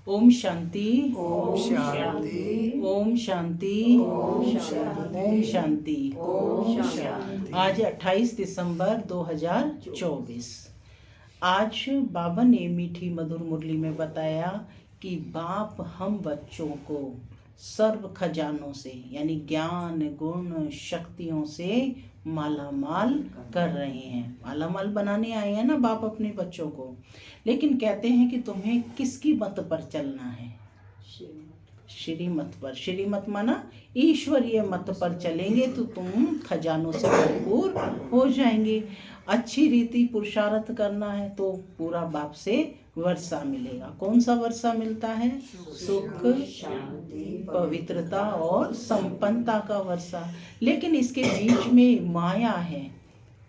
ओम शांति, ओम शांति, ओम शांति, ओम शांति, ओम शांति। ओम शांति। आज 28 दिसंबर 2024। आज बाबा ने मीठी मधुर मुरली में बताया कि बाप हम बच्चों को सर्व खजानों से यानी ज्ञान गुण शक्तियों से माला माल कर रहे हैं। माला माल बनाने आए हैं ना बाप अपने बच्चों को, लेकिन कहते हैं कि तुम्हें किसकी मत पर चलना है? श्रीमत पर। श्रीमत माना ईश्वरीय मत पर चलेंगे तो तुम खजानों से भरपूर हो जाएंगे। अच्छी रीति पुरुषार्थ करना है तो पूरा बाप से वर्षा मिलेगा। कौन सा वर्षा मिलता है? सुख, शांति, पवित्रता और संपन्नता का वर्षा। लेकिन इसके बीच में माया है,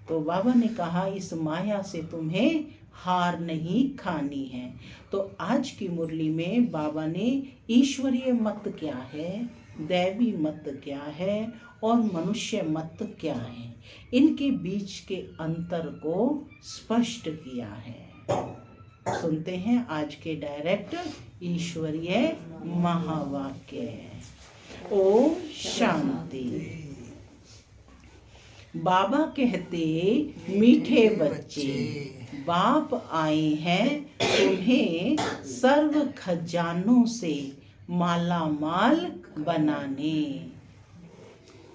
तो बाबा ने कहा इस माया से तुम्हें हार नहीं खानी है। तो आज की मुरली में बाबा ने ईश्वरीय मत क्या है, दैवी मत क्या है और मनुष्य मत क्या है, इनके बीच के अंतर को स्पष्ट किया है। सुनते हैं आज के डायरेक्ट ईश्वरीय महावाक्य। ओम शांति। बाबा कहते, मीठे बच्चे, बाप आए हैं तुम्हें सर्व खजानों से माला माल बनाने।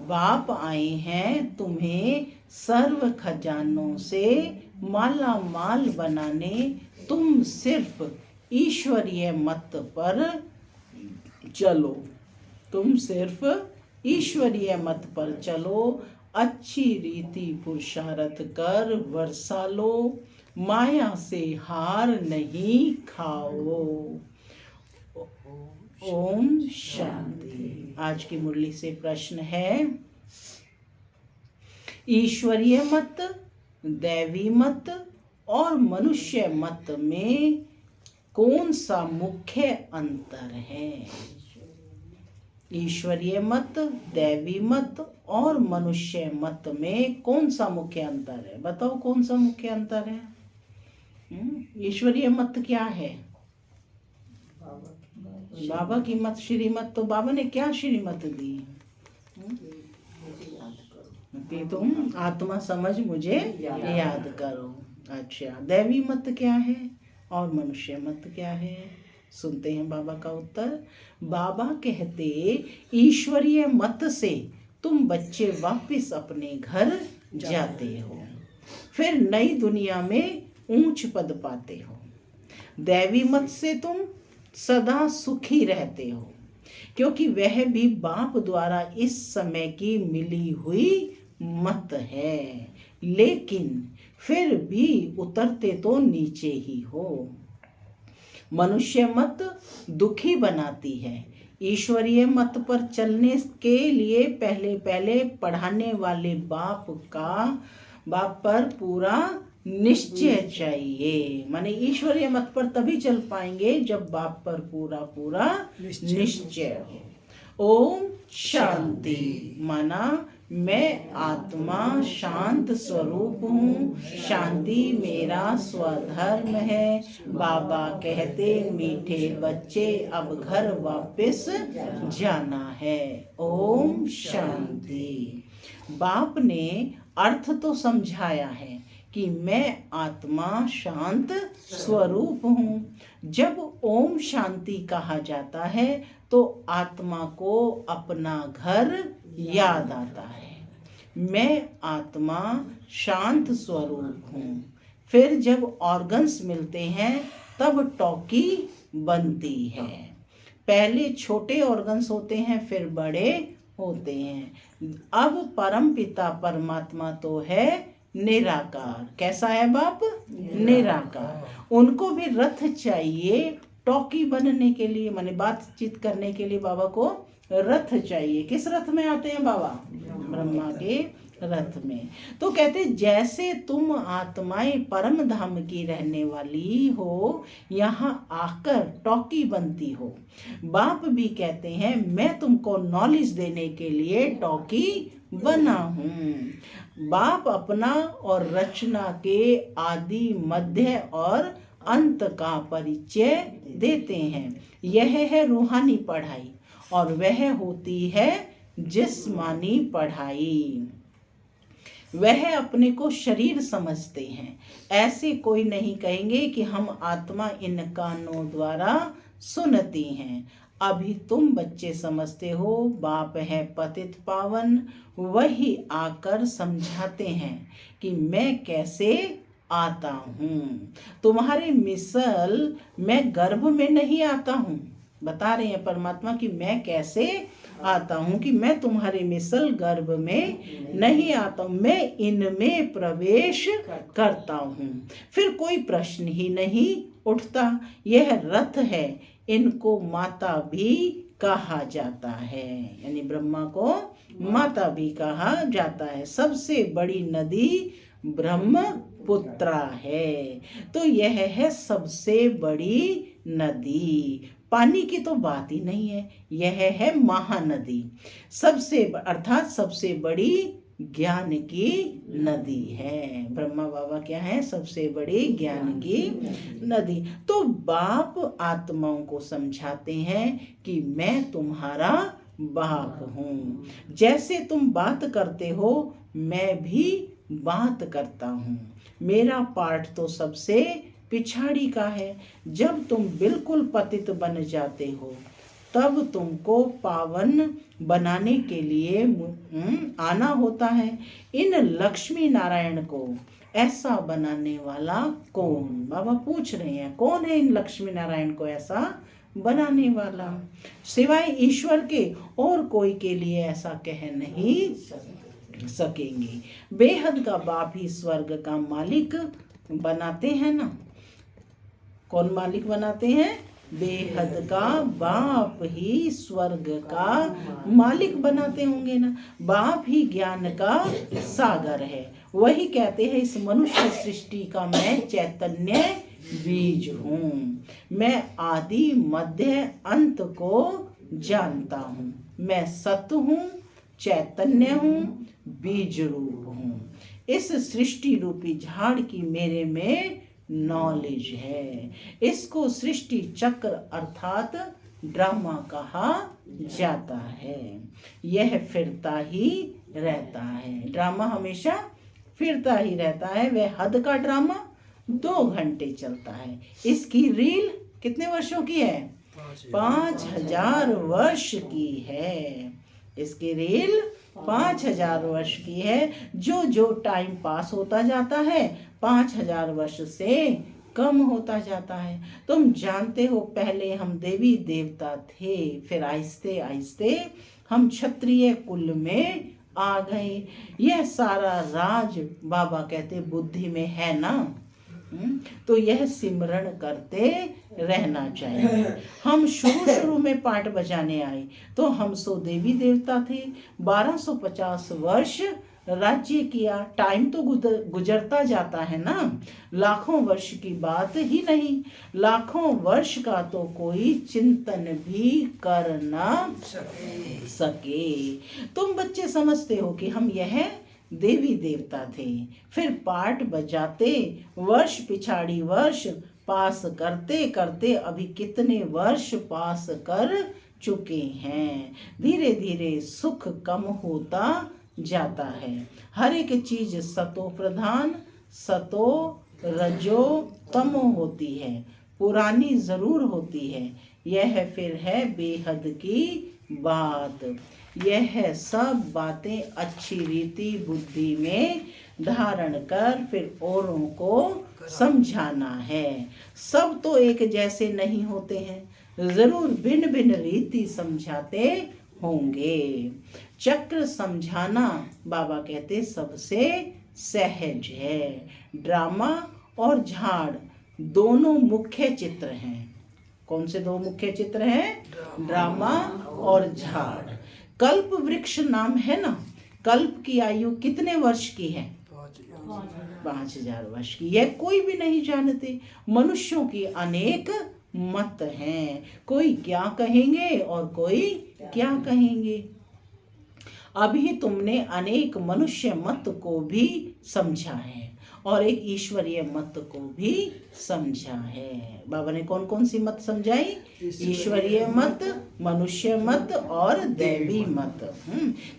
बाप आए हैं तुम्हें सर्व खजानों से माला माल बनाने। तुम सिर्फ ईश्वरीय मत पर चलो। तुम सिर्फ ईश्वरीय मत पर चलो। अच्छी रीति पुरुषार्थ कर वर्षा लो। माया से हार नहीं खाओ। ओम शांति। आज की मुरली से प्रश्न है, ईश्वरीय मत, दैवी मत और मनुष्य मत में कौन सा मुख्य अंतर है? ईश्वरीय मत, दैवी मत और मनुष्य मत में कौन सा मुख्य अंतर है? बताओ कौन सा मुख्य अंतर है? ईश्वरीय मत क्या है? बाबा की मत श्रीमत। तो बाबा ने क्या श्रीमत दी कि तुम आत्मा समझ मुझे याद करो। अच्छा, दैवी मत क्या है और मनुष्य मत क्या है? सुनते हैं बाबा का उत्तर। बाबा कहते, ईश्वरीय मत से तुम बच्चे वापस अपने घर जाते हो, फिर नई दुनिया में ऊंच पद पाते हो। दैवी मत से तुम सदा सुखी रहते हो, क्योंकि वह भी बाप द्वारा इस समय की मिली हुई मत है, लेकिन फिर भी उतरते तो नीचे ही हो। मनुष्य मत दुखी बनाती है। ईश्वरीय मत पर चलने के लिए पहले पढ़ाने वाले बाप पर पूरा निश्चय चाहिए। माने ईश्वरीय मत पर तभी चल पाएंगे जब बाप पर पूरा निश्चय हो। ओम शांति माना मैं आत्मा शांत स्वरूप हूँ, शांति मेरा स्वधर्म है। बाबा कहते, मीठे बच्चे अब घर वापस जाना है। ओम शांति। बाप ने अर्थ तो समझाया है कि मैं आत्मा शांत स्वरूप हूँ। जब ओम शांति कहा जाता है तो आत्मा को अपना घर याद आता है। मैं आत्मा शांत स्वरूप हूँ। फिर जब ऑर्गन्स मिलते हैं तब टॉकी बनती है। पहले छोटे ऑर्गन्स होते हैं, फिर बड़े होते हैं। अब परम पिता परमात्मा तो है निराकार। कैसा है बाप? निराकार। उनको भी रथ चाहिए टॉकी बनने के लिए, माने बातचीत करने के लिए बाबा को रथ चाहिए। किस रथ में आते हैं बाबा? ब्रह्मा के रथ में। तो कहते जैसे तुम आत्माएं परम धाम की रहने वाली हो, यहाँ आकर टॉकी बनती हो। बाप भी कहते हैं मैं तुमको नॉलेज देने के लिए टॉकी बना हूँ। बाप अपना और रचना के आदि मध्य और अंत का परिचय देते हैं। यह है रूहानी पढ़ाई और वह होती है जिस्मानी पढ़ाई। वह अपने को शरीर समझते हैं। ऐसे कोई नहीं कहेंगे कि हम आत्मा इन कानों द्वारा सुनती हैं। अभी तुम बच्चे समझते हो बाप है पतित पावन, वही आकर समझाते हैं कि मैं कैसे आता हूँ। तुम्हारे मिसल मैं गर्भ में नहीं आता हूँ, बता रहे हैं परमात्मा कि मैं कैसे आता हूँ, कि मैं तुम्हारे मिसल गर्भ में नहीं आता हूँ, मैं इनमें प्रवेश करता हूँ। फिर कोई प्रश्न ही नहीं उठता। यह रथ है, इनको माता भी कहा जाता है, यानी ब्रह्मा को माता भी कहा जाता है। सबसे बड़ी नदी ब्रह्मपुत्रा है। तो यह है सबसे बड़ी नदी। पानी की तो बात ही नहीं है, यह है महानदी। सबसे अर्थात सबसे बड़ी ज्ञान की नदी है। ब्रह्मा बाबा क्या है? सबसे बड़ी ज्ञान की नदी। तो बाप आत्माओं को समझाते हैं कि मैं तुम्हारा बाप हूँ। जैसे तुम बात करते हो मैं भी बात करता हूँ। मेरा पाठ तो सबसे पिछाड़ी का है। जब तुम बिल्कुल पतित बन जाते हो तब तुमको पावन बनाने के लिए आना होता है। इन लक्ष्मी नारायण को ऐसा बनाने वाला कौन? बाबा पूछ रहे हैं कौन है इन लक्ष्मी नारायण को ऐसा बनाने वाला? सिवाय ईश्वर के और कोई के लिए ऐसा कह नहीं सकेंगे। बेहद का बाप ही स्वर्ग का मालिक बनाते हैं ना। कौन मालिक बनाते हैं? बेहद का बाप ही स्वर्ग का मालिक बनाते होंगे ना। बाप ही ज्ञान का सागर है। वही कहते हैं इस मनुष्य सृष्टि का मैं चैतन्य बीज हूँ। मैं आदि मध्य अंत को जानता हूँ। मैं सत्य हूँ, चैतन्य हूँ, बीज रूप हूँ। इस सृष्टि रूपी झाड़ की मेरे में नॉलेज है। इसको सृष्टि चक्र अर्थात ड्रामा कहा जाता है। यह फिरता ही रहता है। ड्रामा हमेशा फिरता ही रहता है। वह हद का ड्रामा 2 घंटे चलता है। इसकी रील कितने वर्षों की है? 5000 वर्ष की है। इसकी रील 5000 वर्ष की है। जो जो टाइम पास होता जाता है 5000 वर्ष से कम होता जाता है। तुम जानते हो पहले हम देवी देवता थे, फिर आहिस्ते आहिस्ते हम क्षत्रिय कुल में आ गए। यह सारा राज बाबा कहते बुद्धि में है ना। तो यह सिमरण करते रहना चाहिए। हम शुरू में पाठ बजाने आए तो हम सो देवी देवता थे। 1250 वर्ष राज्य किया। टाइम तो गुजरता जाता है ना। लाखों वर्ष की बात ही नहीं। लाखों वर्ष का तो कोई चिंतन भी कर ना सके। तुम बच्चे समझते हो कि हम यह देवी देवता थे। फिर पाठ बजाते वर्ष पिछाड़ी वर्ष पास करते करते अभी कितने वर्ष पास कर चुके हैं। धीरे धीरे सुख कम होता जाता है। हर एक चीज सतो प्रधान, सतो रजो तमो होती है। पुरानी जरूर होती है। यह फिर है बेहद की बात। यह सब बातें अच्छी रीति बुद्धि में धारण कर फिर औरों को समझाना है। सब तो एक जैसे नहीं होते हैं, जरूर भिन्न भिन्न रीति समझाते होंगे। चक्र समझाना बाबा कहते सबसे सहज है। ड्रामा और झाड़ दोनों मुख्य चित्र हैं। कौन से 2 मुख्य चित्र हैं? ड्रामा और झाड़। कल्प वृक्ष नाम है ना। कल्प की आयु कितने वर्ष की है? 5000 वर्ष की। यह कोई भी नहीं जानते। मनुष्यों की अनेक मत हैं। कोई क्या कहेंगे और कोई क्या कहेंगे। अभी तुमने अनेक मनुष्य मत को भी समझा है और एक ईश्वरीय मत को भी समझा है। बाबा ने कौन कौन सी मत समझाई? ईश्वरीय मत, मनुष्य मत और दैवी मत।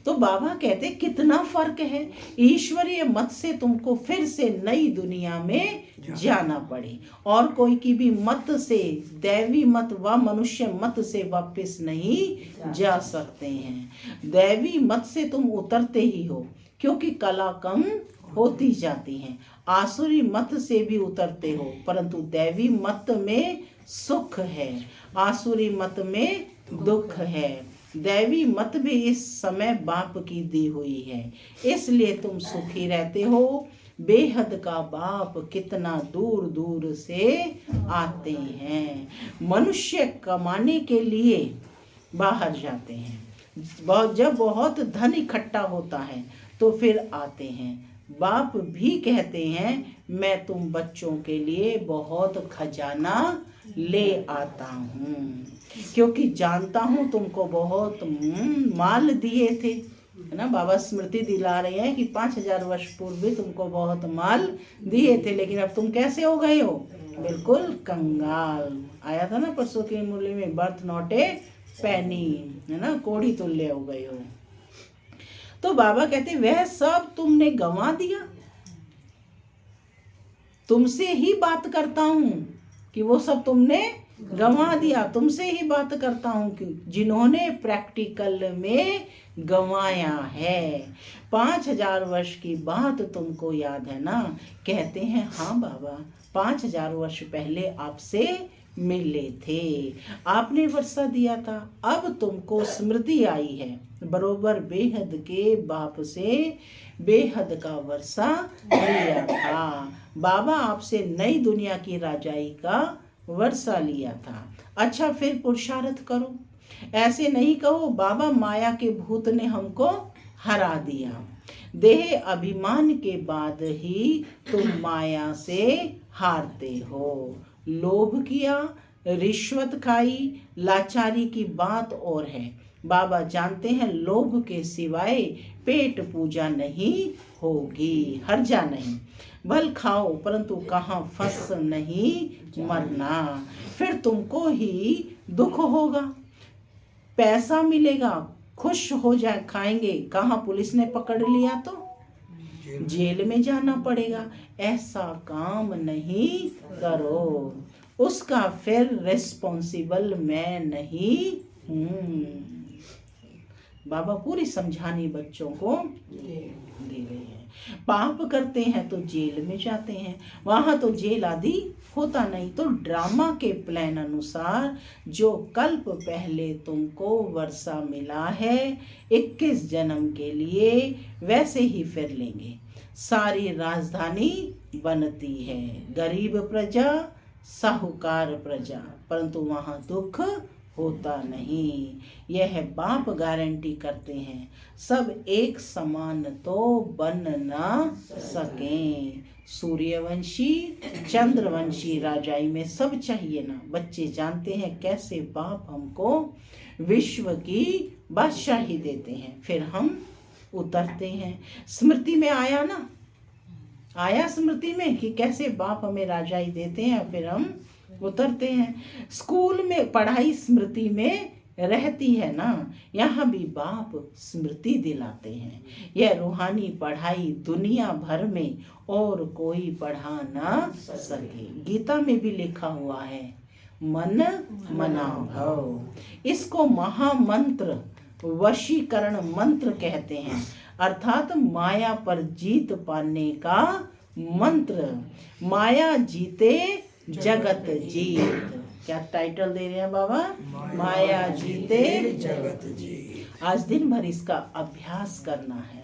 तो बाबा कहते कितना फर्क है। ईश्वरीय मत से तुमको फिर से नई दुनिया में जाना पड़े और कोई की भी मत से, दैवी मत व मनुष्य मत से वापस नहीं जा सकते हैं। दैवी मत से तुम उतरते ही हो क्योंकि कला कम होती जाती है। आसुरी मत से भी उतरते हो परंतु दैवी मत में सुख है, आसुरी मत में दुख है। दैवी मत भी इस समय बाप की दी हुई है, इसलिए तुम सुखी रहते हो। बेहद का बाप कितना दूर दूर से आते हैं। मनुष्य कमाने के लिए बाहर जाते हैं, जब बहुत धन इकट्ठा होता है तो फिर आते हैं। बाप भी कहते हैं मैं तुम बच्चों के लिए बहुत खजाना ले आता हूँ क्योंकि जानता हूँ तुमको बहुत माल दिए थे, है ना। बाबा स्मृति दिला रहे हैं कि 5000 वर्ष पूर्व भी तुमको बहुत माल दिए थे, लेकिन अब तुम कैसे हो गए हो? बिल्कुल कंगाल। आया था ना परसों की मुरली में, बर्थ नॉट ए पैनी, है ना, कोड़ी तुल्य हो गए हो। तो बाबा कहते वह सब तुमने गंवा दिया। तुमसे ही बात करता हूँ कि वो सब तुमने गंवा दिया। तुमसे ही बात करता हूँ कि जिन्होंने प्रैक्टिकल में गंवाया है। 5000 वर्ष की बात तुमको याद है ना? कहते हैं हाँ बाबा, 5000 वर्ष पहले आपसे मिले थे, आपने वर्षा दिया था। अब तुमको स्मृति आई है, बरोबर बेहद के बाप से बेहद का वर्षा लिया था। बाबा आपसे नई दुनिया की राजाई का वर्षा लिया था। अच्छा फिर पुरुषार्थ करो। ऐसे नहीं कहो बाबा माया के भूत ने हमको हरा दिया। देह अभिमान के बाद ही तुम माया से हारते हो। लोभ किया, रिश्वत खाई, लाचारी की बात और है। बाबा जानते हैं लोभ के सिवाय पेट पूजा नहीं होगी, हर्जा नहीं। भल खाओ परंतु कहाँ फंस नहीं मरना, फिर तुमको ही दुख होगा। पैसा मिलेगा, खुश हो जाए, खाएंगे, कहाँ पुलिस ने पकड़ लिया तो जेल में जाना पड़ेगा। ऐसा काम नहीं करो, उसका फिर रिस्पॉन्सिबल मैं नहीं हूँ। बाबा पूरी समझानी बच्चों को दे रहे हैं। पाप करते हैं तो जेल में जाते हैं, वहां तो जेल आदि होता नहीं। तो ड्रामा के प्लान अनुसार जो कल्प पहले तुमको वर्षा मिला है 21 जन्म के लिए, वैसे ही फिर लेंगे। सारी राजधानी बनती है, गरीब प्रजा, साहूकार प्रजा, परंतु वहां दुख होता नहीं। यह बाप गारंटी करते हैं। सब एक समान तो बन ना सकें। सूर्यवंशी, चंद्रवंशी राजाई में सब चाहिए ना। बच्चे जानते हैं कैसे बाप हमको विश्व की बादशाही देते हैं, फिर हम उतरते हैं। स्मृति में आया ना, आया स्मृति में कि कैसे बाप हमें राजाई देते हैं, फिर हम उतरते हैं। स्कूल में पढ़ाई स्मृति में रहती है ना, यहाँ भी बाप स्मृति दिलाते हैं। यह रूहानी पढ़ाई दुनिया भर में और कोई पढ़ा ना सके। गीता में भी लिखा हुआ है मन मना भव। इसको महामंत्र, वशीकरण मंत्र कहते हैं, अर्थात माया पर जीत पाने का मंत्र। माया जीते जगत जीत। क्या टाइटल दे रहे हैं बाबा? माया जीते जगत जीत। आज दिन भर इसका अभ्यास करना है।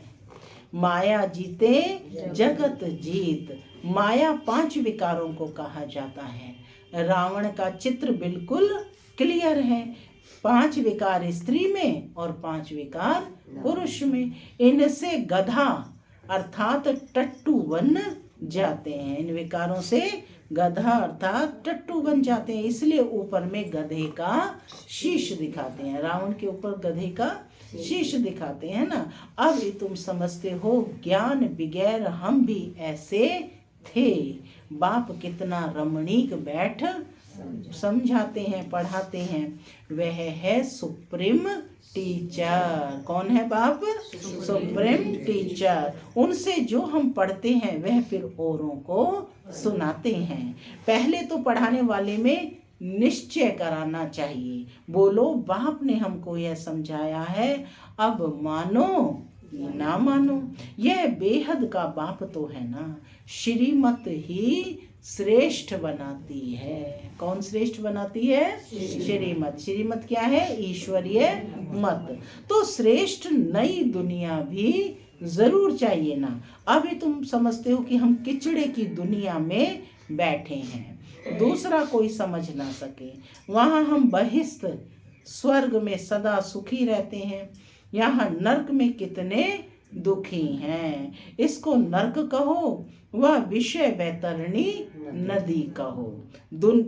माया जीते जगत जीत। माया 5 विकारों को कहा जाता है। रावण का चित्र बिल्कुल क्लियर है। 5 विकार स्त्री में और 5 विकार पुरुष में। इनसे गधा अर्थात टट्टू बन जाते हैं। इन विकारों से गधा अर्थात टट्टू बन जाते हैं, इसलिए ऊपर में गधे का शीश दिखाते हैं। रावण के ऊपर गधे का शीश दिखाते हैं ना। अब ये तुम समझते हो ज्ञान बगैर हम भी ऐसे थे। बाप कितना रमणीक बैठ समझाते हैं, पढ़ाते हैं। वह है सुप्रीम टीचर। कौन है बाप? Supreme teacher. उनसे जो हम पढ़ते हैं वह फिर औरों को सुनाते हैं। पहले तो पढ़ाने वाले में निश्चय कराना चाहिए। बोलो बाप ने हमको यह समझाया है, अब मानो ना मानो। यह बेहद का बाप तो है ना। श्रीमत ही श्रेष्ठ बनाती है। कौन श्रेष्ठ बनाती है? श्रीमत। श्रीमत क्या है? ईश्वरीय मत। तो श्रेष्ठ नई दुनिया भी जरूर चाहिए ना। अभी तुम समझते हो कि हम किचड़े की दुनिया में बैठे हैं, दूसरा कोई समझ ना सके। वहां हम बहिष्ठ स्वर्ग में सदा सुखी रहते हैं, यहाँ नरक में कितने दुखी हैं। इसको नरक कहो, वह विषय वैतरणी नदी कहो।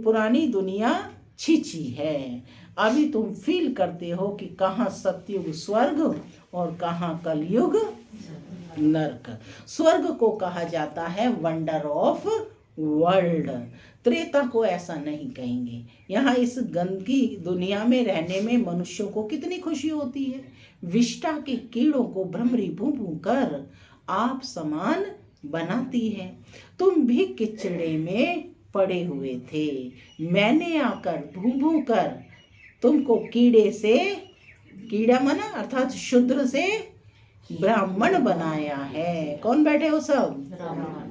पुरानी दुनिया छीछी है। अभी तुम फील करते हो कि कहाँ सतयुग स्वर्ग और कहाँ कलयुग नरक। स्वर्ग को कहा जाता है वंडर ऑफ वर्ल्ड। त्रेता को ऐसा नहीं कहेंगे। यहाँ इस गंदगी दुनिया में रहने में मनुष्यों को कितनी खुशी होती है। विष्टा के कीड़ों को भ्रमरी भूं भूं कर आप समान बनाती है। तुम भी किचड़े में पड़े हुए थे, मैंने आकर भूं भूं कर तुमको कीड़े से, कीड़ा मना अर्थात शूद्र से ब्राह्मण बनाया है। कौन बैठे हो सब?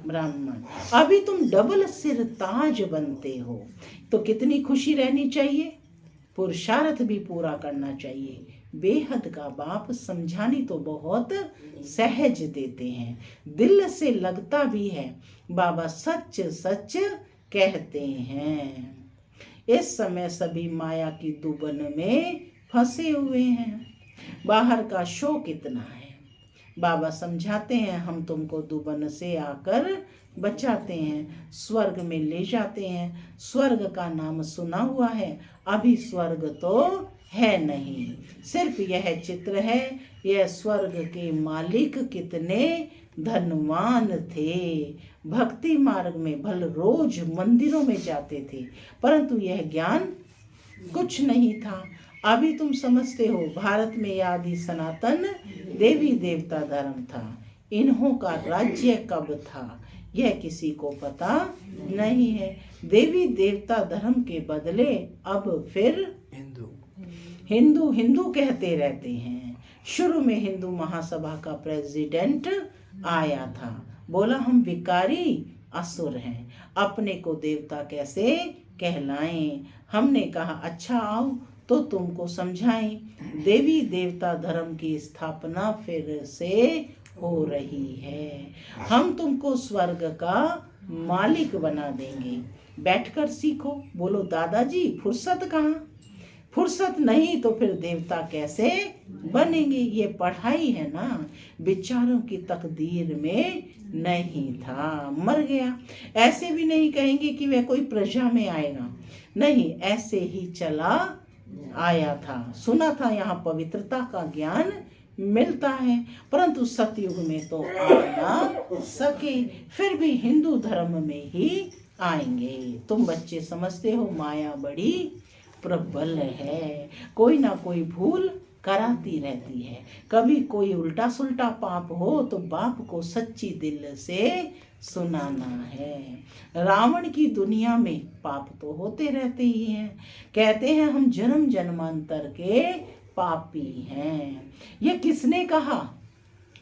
ब्राह्मण। अभी तुम डबल सिर ताज बनते हो, तो कितनी खुशी रहनी चाहिए। पुरुषार्थ भी पूरा करना चाहिए। बेहद का बाप समझानी तो बहुत सहज देते हैं, दिल से लगता भी है। बाबा सच सच कहते हैं। इस समय सभी माया की दुबन में फंसे हुए हैं। बाहर का शो कितना है। बाबा समझाते हैं, हम तुमको दुबन से आकर बचाते हैं, स्वर्ग में ले जाते हैं। स्वर्ग का नाम सुना हुआ है, अभी स्वर्ग तो है नहीं, सिर्फ यह चित्र है। यह स्वर्ग के मालिक कितने धनवान थे। भक्ति मार्ग में भल रोज मंदिरों में जाते थे, परंतु यह ज्ञान कुछ नहीं था। अभी तुम समझते हो भारत में आदि सनातन देवी देवता धर्म था। इन्हों का राज्य कब था यह किसी को पता नहीं है। देवी देवता धर्म के बदले अब फिर हिंदू हिंदू कहते रहते हैं। शुरू में हिंदू महासभा का प्रेसिडेंट आया था, बोला हम विकारी असुर हैं, अपने को देवता कैसे कहलाएं। हमने कहा अच्छा आओ तो तुमको समझाएं। देवी देवता धर्म की स्थापना फिर से हो रही है। हम तुमको स्वर्ग का मालिक बना देंगे, बैठकर सीखो। बोलो दादाजी फुर्सत कहाँ? फुर्सत नहीं तो फिर देवता कैसे बनेंगे। ये पढ़ाई है ना, बेचारों की तकदीर में नहीं था, मर गया। ऐसे भी नहीं कहेंगे कि वह कोई प्रजा में आएगा, नहीं, ऐसे ही चला आया था। सुना था यहाँ पवित्रता का ज्ञान मिलता है, परंतु सतयुग में तो आ ना सके, फिर भी हिंदू धर्म में ही आएंगे। तुम बच्चे समझते हो माया बड़ी प्रबल है, कोई ना कोई भूल कराती रहती है। कभी कोई उल्टा सुल्टा पाप हो तो बाप को सच्ची दिल से सुनाना है। रावण की दुनिया में पाप तो होते रहते ही हैं। कहते हैं हम जन्म जन्मांतर के पापी हैं। ये किसने कहा?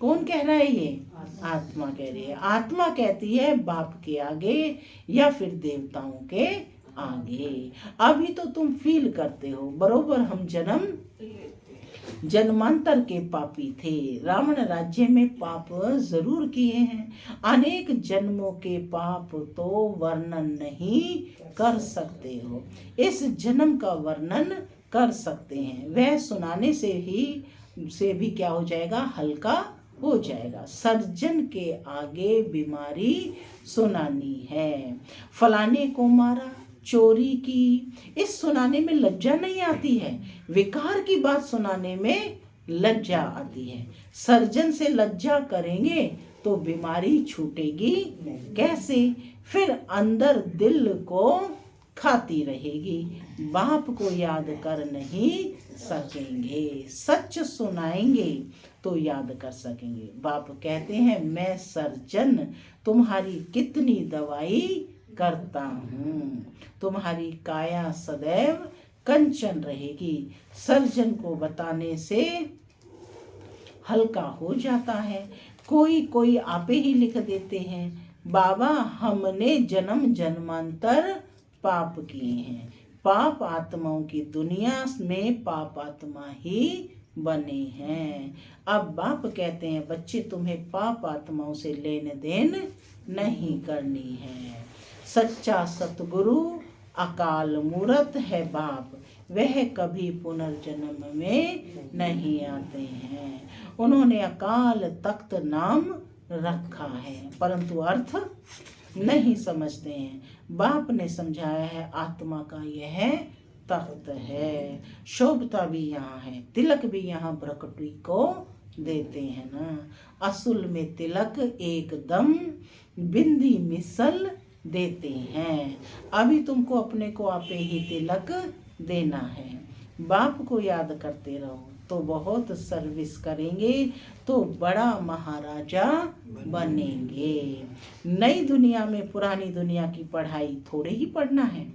कौन कह रहा है? ये आत्मा कह रही है। आत्मा कहती है बाप के आगे या फिर देवताओं के आगे। अभी तो तुम फील करते हो बरोबर हम जन्मांतर के पापी थे। रावण राज्य में पाप जरूर किए हैं, अनेक जन्मों के पाप तो वर्णन नहीं कर सकते हो। इस जन्म का वर्णन कर सकते हैं, वह सुनाने से भी क्या हो जाएगा? हल्का हो जाएगा। सर्जन के आगे बीमारी सुनानी है। फलाने को मारा, चोरी की, इस सुनाने में लज्जा नहीं आती है, विकार की बात सुनाने में लज्जा आती है। सर्जन से लज्जा करेंगे तो बीमारी छूटेगी कैसे? फिर अंदर दिल को खाती रहेगी। बाप को याद कर नहीं सकेंगे, सच सुनाएंगे तो याद कर सकेंगे। बाप कहते हैं मैं सर्जन तुम्हारी कितनी दवाई करता हूँ, तुम्हारी काया सदैव कंचन रहेगी। सर्जन को बताने से हल्का हो जाता है। कोई कोई आपे ही लिख देते हैं, बाबा हमने जन्म जन्मांतर पाप किए हैं, पाप आत्माओं की दुनिया में पाप आत्मा ही बने हैं। अब बाप कहते हैं बच्चे तुम्हें पाप आत्माओं से लेन देन नहीं करनी है। सच्चा सतगुरु अकाल मूरत है बाप, वह कभी पुनर्जन्म में नहीं आते हैं। उन्होंने अकाल तख्त नाम रखा है परंतु अर्थ नहीं समझते हैं। बाप ने समझाया है आत्मा का यह तख्त है, शोभता भी यहाँ है, तिलक भी यहाँ प्रकृति को देते हैं ना। असुल में तिलक एकदम बिंदी मिसल देते हैं। अभी तुमको अपने को आपे ही तिलक देना है। बाप को याद करते रहो तो बहुत सर्विस करेंगे तो बड़ा महाराजा बनेंगे। नई दुनिया में पुरानी दुनिया की पढ़ाई थोड़े ही पढ़ना है,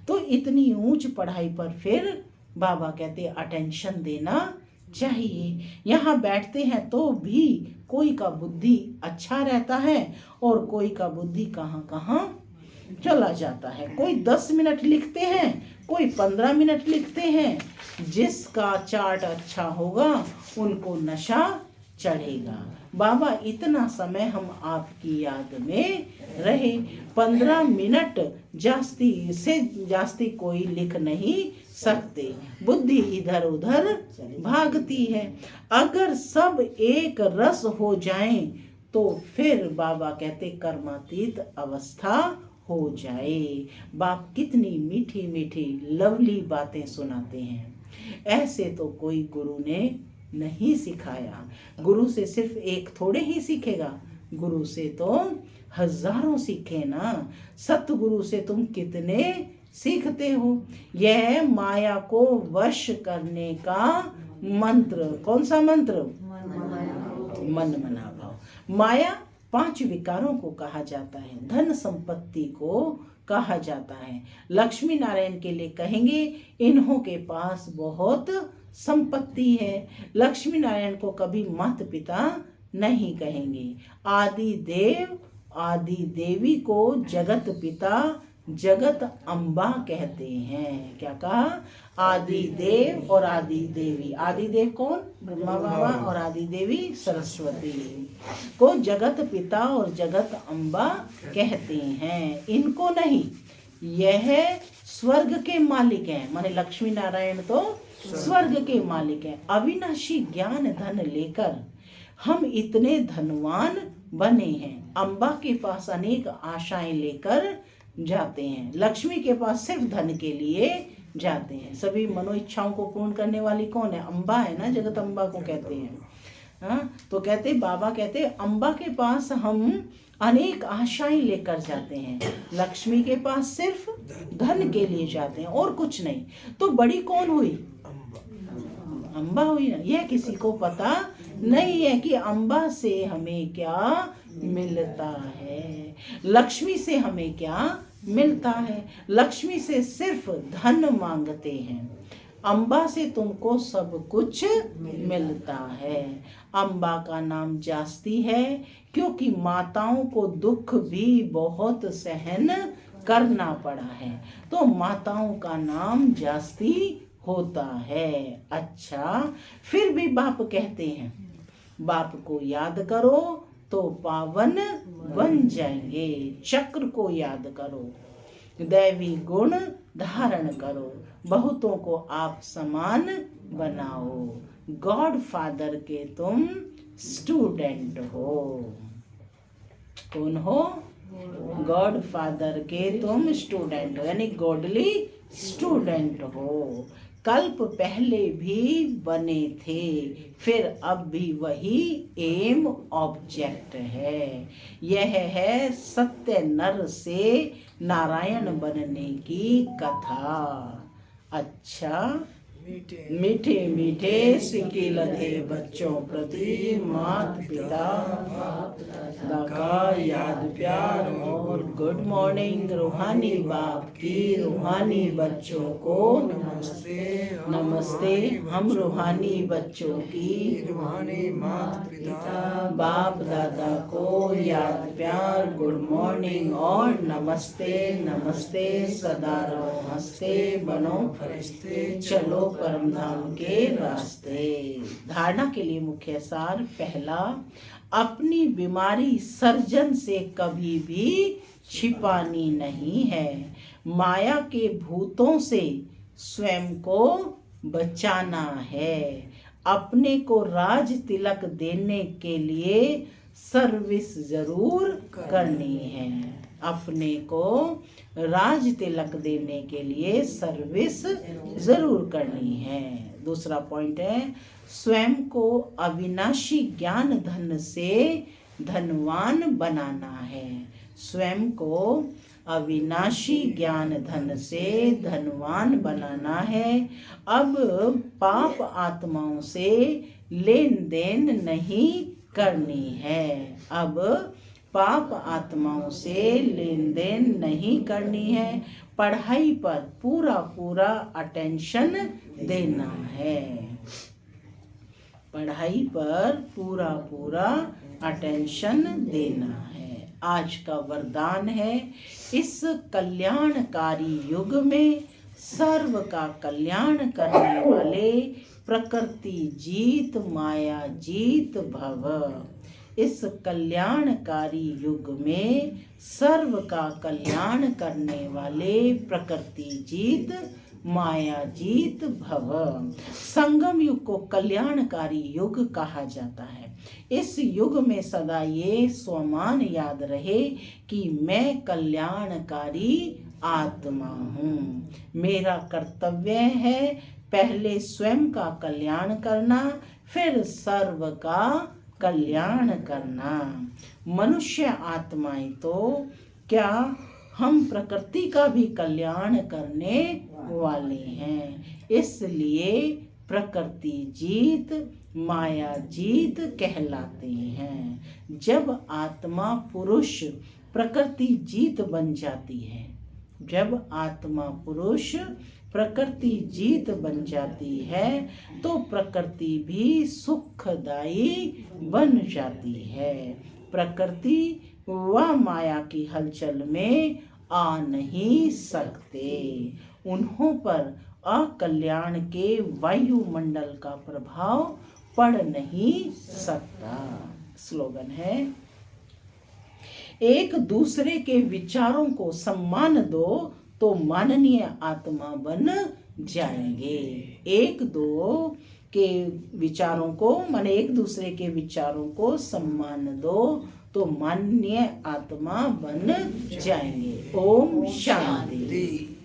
तो इतनी ऊंच पढ़ाई पर फिर बाबा कहते अटेंशन देना चाहिए। यहाँ बैठते हैं तो भी कोई का बुद्धि अच्छा रहता है और कोई का बुद्धि कहाँ कहाँ चला जाता है। कोई 10 मिनट लिखते हैं, कोई 15 मिनट लिखते हैं। जिसका चार्ट अच्छा होगा उनको नशा चढ़ेगा। बाबा इतना समय हम आपकी याद में रहे, 15 मिनट जास्ती से जास्ती कोई लिख नहीं सकते, बुद्धि इधर उधर भागती है। अगर सब एक रस हो जाएं तो फिर बाबा कहते कर्मातीत अवस्था हो जाए। बाप कितनी मीठी मीठी लवली बातें सुनाते हैं। ऐसे तो कोई गुरु ने नहीं सिखाया। गुरु से सिर्फ एक थोड़े ही सीखेगा, गुरु से तो हजारों सीखे ना। सतगुरु से तुम कितने सीखते हो। यह माया को वश करने का मंत्र, कौन सा मंत्र? मन मना भाव। माया 5 विकारों को कहा जाता है, धन संपत्ति को कहा जाता है। लक्ष्मी नारायण के लिए कहेंगे इन्हों के पास बहुत संपत्ति है। लक्ष्मी नारायण को कभी माता पिता नहीं कहेंगे। आदि देव आदि देवी को जगत पिता जगत अम्बा कहते हैं। क्या कहा? आदि देव और आदि देवी। आदि देव कौन? ब्रह्मा बाबा और आदि देवी सरस्वती को जगत पिता और जगत अम्बा कहते हैं। इनको नहीं, यह स्वर्ग के मालिक हैं। माने लक्ष्मी नारायण तो स्वर्ग के मालिक हैं। अविनाशी ज्ञान धन लेकर हम इतने धनवान बने हैं। अम्बा के पास अनेक आशाएं लेकर जाते हैं, लक्ष्मी के पास सिर्फ धन के लिए जाते हैं। सभी मनोइच्छाओं को पूर्ण करने वाली कौन है? अम्बा है ना, जगत अम्बा को कहते हैं। हाँ, तो कहते बाबा कहते अम्बा के पास हम अनेक आशाएं लेकर जाते हैं, लक्ष्मी के पास सिर्फ धन के लिए जाते हैं और कुछ नहीं। तो बड़ी कौन हुई? अम्बा हुई ना। यह किसी को पता नहीं है कि अम्बा से हमें क्या मिलता है, लक्ष्मी से हमें क्या मिलता है। लक्ष्मी से सिर्फ धन मांगते हैं, अम्बा से तुमको सब कुछ मिलता है। अम्बा का नाम जास्ती है क्योंकि माताओं को दुख भी बहुत सहन करना पड़ा है, तो माताओं का नाम जास्ती होता है। अच्छा, फिर भी बाप कहते हैं बाप को याद करो तो पावन बन जाएंगे। चक्र को याद करो, दैवी गुण धारण करो, बहुतों को आप समान बनाओ। गॉड फादर के तुम स्टूडेंट हो। कौन हो? गॉड फादर के तुम स्टूडेंट हो, यानी गॉडली स्टूडेंट हो। कल्प पहले भी बने थे, फिर अब भी वही एम ऑब्जेक्ट है। यह है सत्य नर से नारायण बनने की कथा। अच्छा, मीठे मीठे सिक्के लधे बच्चों प्रति माता पिता बाप दादा का याद प्यार और गुड मॉर्निंग। रूहानी बाप की रूहानी बच्चों को नमस्ते। नमस्ते। हम रूहानी बच्चों की रूहानी माता पिता बाप दादा को याद प्यार गुड मॉर्निंग और नमस्ते। नमस्ते। सदा रहो हंसते, बनो फरिश्ते, चलो परम धाम के रास्ते। धारणा के लिए मुख्य सार। पहला, अपनी बीमारी सर्जन से कभी भी छिपानी नहीं है। माया के भूतों से स्वयं को बचाना है। अपने को राज तिलक देने के लिए सर्विस जरूर करनी है। अपने को राज तिलक देने के लिए सर्विस जरूर करनी है। दूसरा पॉइंट है, स्वयं को अविनाशी ज्ञान धन से धनवान बनाना है। स्वयं को अविनाशी ज्ञान धन से धनवान बनाना है। अब पाप आत्माओं से लेन देन नहीं करनी है। अब पाप आत्माओं से लेन देन नहीं करनी है। पढ़ाई पर पूरा पूरा अटेंशन देना है। पढ़ाई पर पूरा पूरा अटेंशन देना है। आज का वरदान है, इस कल्याणकारी युग में सर्व का कल्याण करने वाले प्रकृति जीत माया जीत भव। इस कल्याणकारी युग में सर्व का कल्याण करने वाले प्रकृति जीत माया जीत भव। संगम युग को कल्याणकारी युग कहा जाता है। इस युग में सदा ये स्वमान याद रहे कि मैं कल्याणकारी आत्मा हूँ। मेरा कर्तव्य है पहले स्वयं का कल्याण करना, फिर सर्व का कल्याण करना। मनुष्य आत्माएं तो क्या, हम प्रकृति का भी कल्याण करने वाले हैं। इसलिए प्रकृति जीत माया जीत कहलाते हैं। जब आत्मा पुरुष प्रकृति जीत बन जाती है, जब आत्मा पुरुष प्रकृति जीत बन जाती है तो प्रकृति भी सुखदायी बन जाती है। प्रकृति व माया की हलचल में आ नहीं सकते। उन्हों पर अकल्याण के वायुमंडल का प्रभाव पड़ नहीं सकता। स्लोगन है, एक दूसरे के विचारों को सम्मान दो तो माननीय आत्मा बन जाएंगे। एक दो के विचारों को माने एक दूसरे के विचारों को सम्मान दो तो माननीय आत्मा बन जाएंगे। ओम शांति।